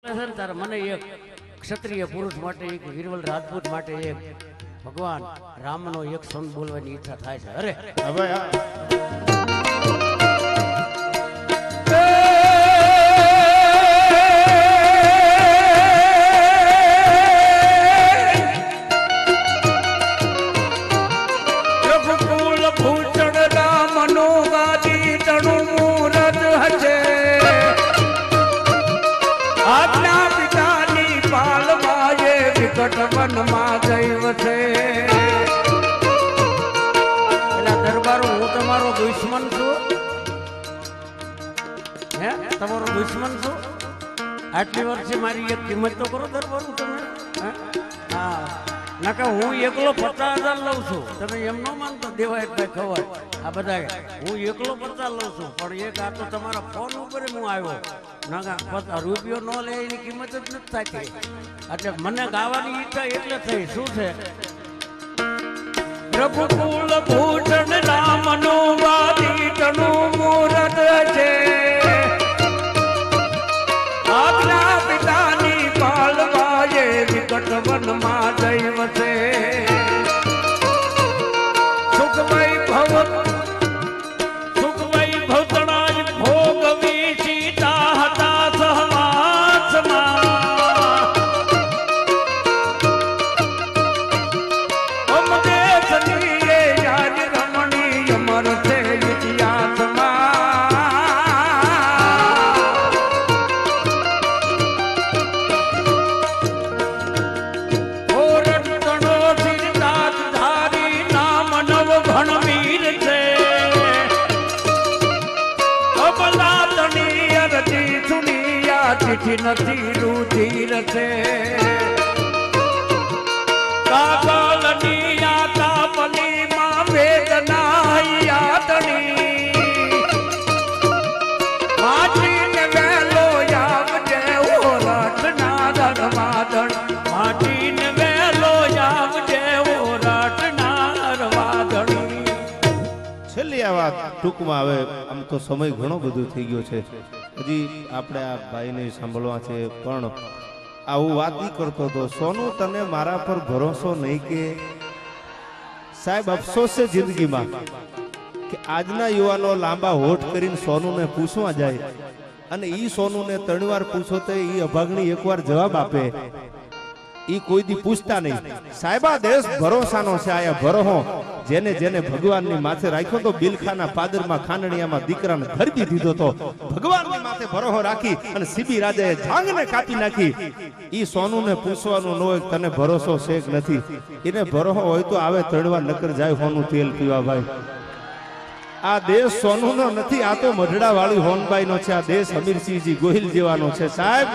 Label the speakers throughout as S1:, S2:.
S1: તારે મને એક ક્ષત્રિય પુરુષ માટે એક વીરવલ રાજપૂત માટે એક ભગવાન રામનો એક સંત બોલવાની ઈચ્છા થાય છે. અરે
S2: હવે
S1: વનમાં જૈવ છે પેલા દરબારો હું તમારો દુશ્મન છું હે તમારો દુશ્મન છું આટલી વર્ષે મારી એક કિંમત તો કરો દરબારો તમે હા નકા હું એકલો 50,000 લઉં છું તમે એમ ન માનતો દેવાયતભાઈ ખબર આ બધા હું એકલો 50 લઉં છું પણ એક આ તો તમારા ફોન ઉપર હું આવ્યો ના રૂપિયો ન લે એની કિંમત જ નથી થતી એટલે મને ગાવાની ઈચ્છા એટલે થઈ શું છે પ્રભુ કુલ ભૂષણ રામનો વાદીતનું મૂરત છે આપના પિતાની પાલવાએ વિકટ વનમાં દૈવ છે સુખમય ભવ નથી રુધિર છે કાબલની યાતાપલી માં વેદના યાતની માટીને વેલો આવજે ઓ રાતના દરવાદળ માટીને વેલો આવજે ઓ રાતના દરવાદળ.
S2: છેલ્લી આ વાત ટૂંકમાં આવે આમ તો સમય ઘણો બધો થઈ ગયો છે હજી આપણે આ ભાઈને સાંભળવા છે પણ આવું વાત નહીં કરતો તો સોનું તને મારા પર ભરોસો નહીં કે સાહેબ અફસોસ છે જિંદગીમાં કે આજના યુવાનો લાંબા હોઠ કરીને સોનુને પૂછવા જાય અને ઈ સોનુને 3 વાર પૂછો તો ઈ અભાગણી એકવાર જવાબ આપે ઈ કોઈ દી પૂછતા નહીં. સાહેબા દેશ ભરોસાનો છે આયા ભરોહો જેને જેને ભગવાનની માથે રાખ્યો તો બિલખાના પાદરમાં ખાંડણીયામાં દીકરાને ખરબી દીધો તો ભગવાનની માથે ભરોહો રાખી અને સીબી રાજાએ જાંગને કાપી નાખી. ઈ સોનુને પૂછવાનું ન હોય તને ભરોસો છે કે નથી એને ભરોહો હોય તો આવે 3 વાર નકર જાય હોનું તેલ પીવા ભાઈ. આ દેશ સોનુનો નથી આ તો મઢડા વાળી હોનબાઈનો છે. આ દેશ અમીરસિંહજી ગોહિલ જેવાનો છે સાહેબ.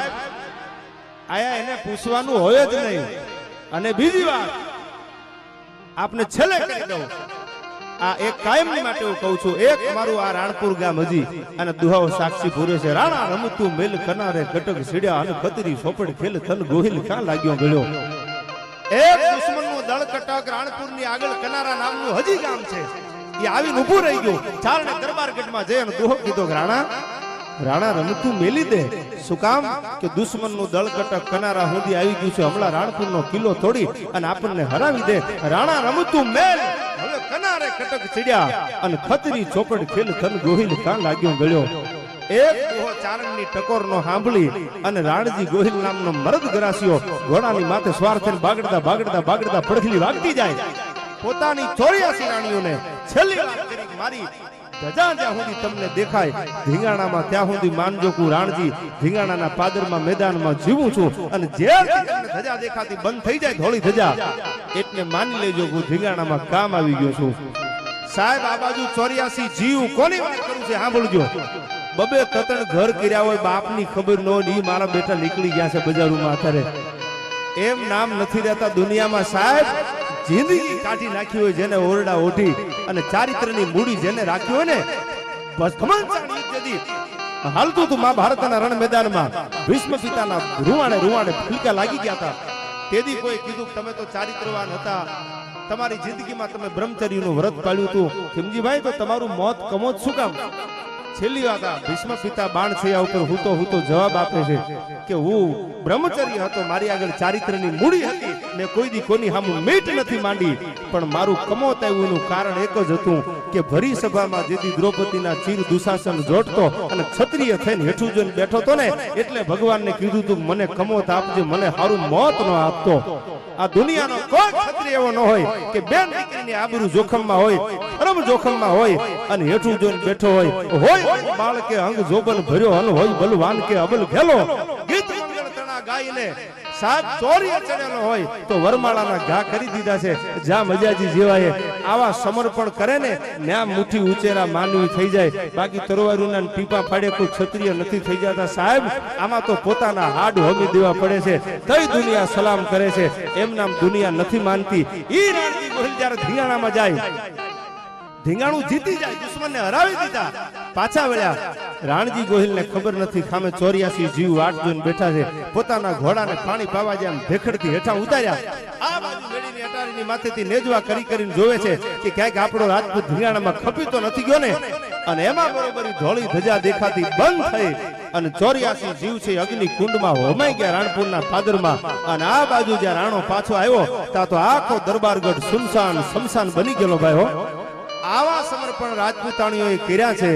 S2: આયા એને પૂછવાનું હોય જ નહીં. અને બીજી વાત આપને છેલ્લે કહી દઉં આ એક કાયમની માટે હું કહું છું એક મારું આ રાણપુર ગામ હજી અને દુહાઓ સાક્ષી પૂરે છે રાણા રમતું મેલ કનારે કટક સીડ્યા અને ખતરી સોપડ ખેલ થન ગોહિલ ક્યાં લાગ્યો ગળ્યો. એક દુશ્મનનું દળ કટક રાણપુરની આગળ કનારા નામનું હજી ગામ છે એ આવીને ઊભું રહી ગયું. ચારણે દરબારગઢમાં જઈ અને દુહો કીધો રાણા રમતું મેલી દે. શું કામ કે દુશ્મનનું દળ કટક કનારા સુધી આવી ગયું છે. હમણાં રાણપુરનો કિલ્લો તોડી અને આપણને હરાવી દે. રાણા રમતું મેલ હવે કનારે કટક ચડ્યા અને ખતરી ચોપડ ખેલ થન ગોહિલ કાં લાગ્યો ગળ્યો. એક દુહો ચારણની ટકોરનો સાંભળી અને રાણજી ગોહિલ નામનો મરદ ગરાસીઓ ઘોડાની માથે સવાર થઈને બાગડતા બાગડતા બાગડતા પડખલી વાગતી જાય. પોતાની 84 રાણીઓને છેલ્લી વાત કરી મારી ધજા જ્યાં સુધી તમને દેખાય ધીંગાણામાં ત્યાં સુધી માનજો કુ રાણજી ધીંગાણાના પાદરમાં મેદાનમાં જીવું છું અને જે ધજા દેખાતી બંધ થઈ જાય ધોળી ધજા એટલે માની લેજો હું ધીંગાણામાં કામ આવી ગયો છું. સાહેબ આ બાજુ 84 જીવ કોની વાત કરું છે સાંભળજો. બબે તતણ ઘર કર્યા હોય બાપની ખબર ન હોય ઈ મારા બેટા નીકળી ગયા છે બજારોમાં અત્યારે એમ નામ નથી રહેતા દુનિયામાં સાહેબ. જિંદગી કાઢી નાખી હોય જેને ઓરડા ઓઢી અને ચારિત્રની મૂડી જેને રાખી હોય ને બસ હાલતું તું મહાભારતના રણ મેદાનમાં ભીષ્મ પિતાના રૂવાડે ફૂલકા લાગી ગયા હતા. તેથી કોઈ કીધું તમે તો ચારિત્રવાન હતા તમારી જિંદગીમાં તમે બ્રહ્મચર્યનું વ્રત પાળ્યું હતું ખીમજીભાઈ તો તમારું મોત કમોત શું કામ છેલ્લી વાત આ ભીષ્મ પિતા બાણ છયા ઉપર હું તો જવાબ આપે છે કે હું બ્રહ્મચર્ય હતો, મારી આગળ ચારિત્રની મૂડી હતી, મેં કોઈ દી કોની સામું મીટ નથી માંડી, પણ મારું કમોત આવ્યુંનું કારણ એક જ હતું કે ભરી સભામાં જેથી દ્રૌપદીના ચીર દુશાસન જોડતો અને ક્ષત્રિય થઈને હેઠું જોઈને બેઠો તો ને એટલે ભગવાનને કીધું તું મને કમોત આપજે, મને સારું મોત ન આપતો. આ દુનિયાનો કોઈ ક્ષત્રિય એવો ન હોય કે બેન દીકરીની આબરૂ જોખમમાં હોય, ધર્મ જોખમમાં હોય અને હેઠું જોઈને બેઠો હોય બાળકે અંગ જોબન ભર્યો હન હોય બલવાન કે અબલ ઘેલો ગીત મંગળ તણા ગાઈને સાત ચોરીએ ચડેલો હોય તો વરમાળાના ઘા કરી દીધા છે. જ્યાં મજાજી જેવાય આવા સમર્પણ કરે ને ન્યા મુઠ્ઠી ઉચેરા માનવી થઈ જાય, બાકી તરવારીના ટીપા પાડે કોઈ ક્ષત્રિય નથી થઈ જતા. સાહેબ આમાં તો પોતાના હાડ હોમી દેવા પડે છે, તઈ દુનિયા સલામ કરે છે, એમ નામ દુનિયા નથી માનતી. ઈ રાણજી ગોહિલ જ્યારે ધીંગાણામાં જાય, ધીંગાણું જીતી જાય, દુશ્મનને હરાવી દીધા, પાછા વળ્યા. રાણજી ગોહિલને ખબર નથી ખામે 84 જીવ વાટ જોઈને બેઠા છે, પોતાના ઘોડાને પાણી પાવા જેમ ભેખડથી હેઠા ઉતાર્યા. આ બાજુ મેળીની અટારીની માથેથી નેજવા કરી કરીને જોવે છે કે ક્યાંક આપણો રાજપૂત ધીંગાણામાં ખપી તો નથી ગયો ને, અને એમાં બરોબર ધોળી ધજા દેખાતી બંધ થઈ અને 84 જીવ છે અગ્નિ કુંડમાં હોમાઈ ગયા રાણપુરના પાદરમાં. અને આ બાજુ જ્યાં રાણો પાછો આવ્યો ત્યાં તો આખો દરબારગઢ સુનસાન શમશાન બની ગયેલો ભાઈ હો. આવા સમર્પણ રાજપૂતાણીઓએ કર્યા છે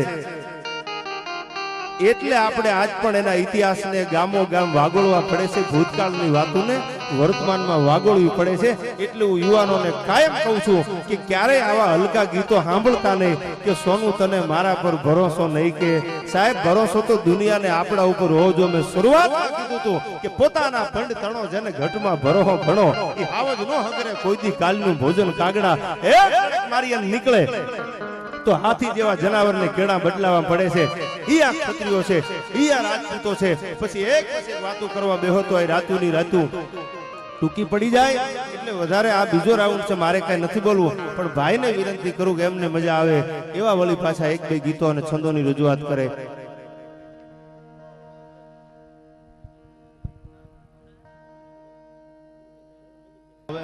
S2: એટલે આપણે આજ પણ એના ઇતિહાસને ગામો ગામ વાગોળવા પડે છે, ભૂતકાળની વાતોને વર્તમાનમાં વાગોળવી પડે છે. એટલે હું યુવાનોને કાયમ કહું છું કે ક્યારેય આવા હલકા ગીતો સાંભળતા નહીં કે સોનું તને મારા પર ભરોસો નહીં, કે સાહેબ ભરોસો તો દુનિયાને આપણા ઉપર હોવો જો. મેં શરૂઆતમાં કીધું હતું કે પોતાના પંડ તણો જેને ઘટમાં ભરોહો ભણો એ હાવજ નો હગરે કોઈ દી કાલનું ભોજન કાગડા એ મારી એમ નીકળે તો હાથી જેવા જનાવરને કેળા બદલાવા પડે છે. ઈ આ ક્ષત્રિયો છે, ઈ આ રાજપૂતો છે. પછી એક પછી વાતો કરવા બેહો તો એ રાતુની રાતું ટૂંકી પડી જાય. એટલે વધારે આ બીજો રાઉન્ડ છે, મારે કઈ નથી બોલવું, પણ ભાઈને વિનંતી કરું કે એમને મજા આવે એવા વળી પાછા એક બે ગીતો અને છંદોની રજૂઆત કરે. હવે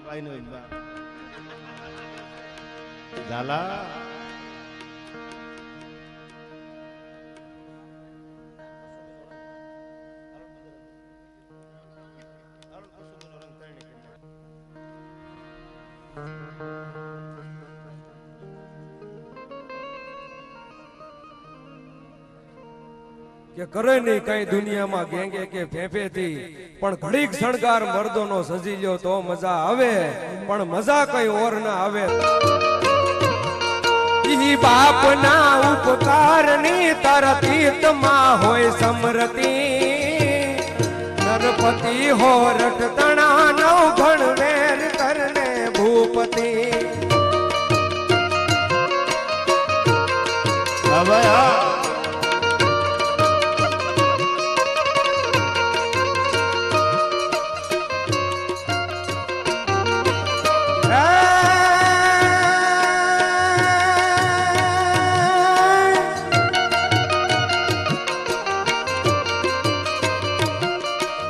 S2: ભાઈને ઝાલા
S3: કે કરે નહીં કઈ દુનિયામાં ગેંગે કે ફેફેથી, પણ ઘડીક શણગાર મર્દોનો સજી લ્યો તો મજા આવે, પણ મજા કઈ ઓર ના આવે. ઈ બાપના ઉપકારની તરતીતમાં હોય સમરતી, નરપતિ હોરઠ તણા નવ ઘણવેર કરને ભૂપતિ.
S2: હવે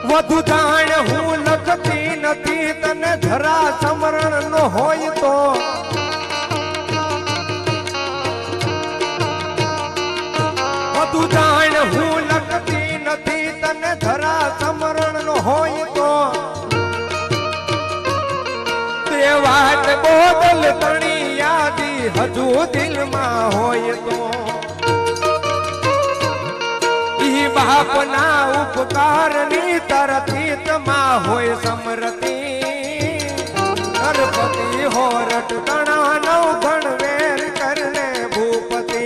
S3: વધુ જાણ હું લખતી નથી તને જરા સમરણ નો હોય તો, વધુ જાણ હું લખતી નથી તને જરા સમરણ નો હોય તો, તે વાત બોદલ તણી યાદી હજુ દિલમાં હોય તો. બાપના ઉપકારની તરતીતમાં હોય સમરતી, નરપતિ હોરઠ તણા નવ ઘણવેર કરને ભૂપતિ.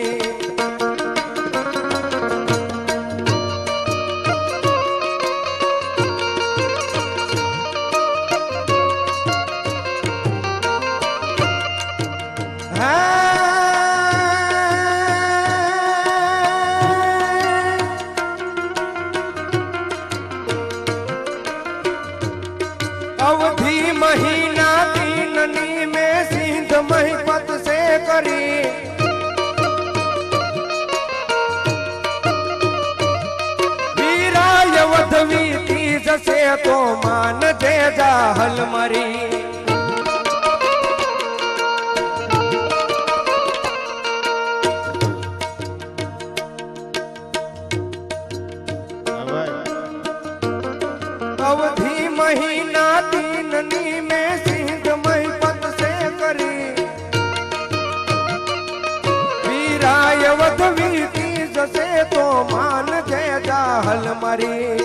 S3: अवधि महीना 3 में सिंध महिपत से करी, वीराय वधवी तीज से तो मान दे जाहल मरी. વધવીતી જશે તો માન છે જાહલ મારી.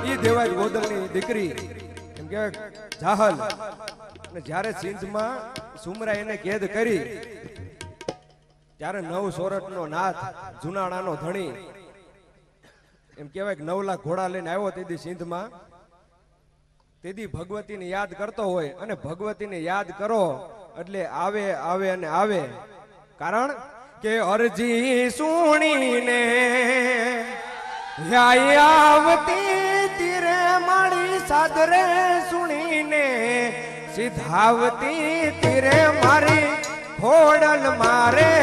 S3: ઈ દેવાય ગોદલની દીકરી એમ કે જાહલ, અને જ્યારે સિંધમાં સુમરા એને કેદ કરી ત્યારે 9 સોરઠનો નાથ, જુનાણાનો ધણી, એમ કહેવાય કે 9 લાખ ઘોડા લઈને આવ્યો તેથી સિંધમાં. તેથી ભગવતીને યાદ કરતો હોય, અને ભગવતીને યાદ કરો એટલે આવે આવે અને આવે. કારણ કે અરજી સુણીને આવતી તીરે મારી સાદરે સુણીને સિધાવતી તીરે મારી ખોડલ મારે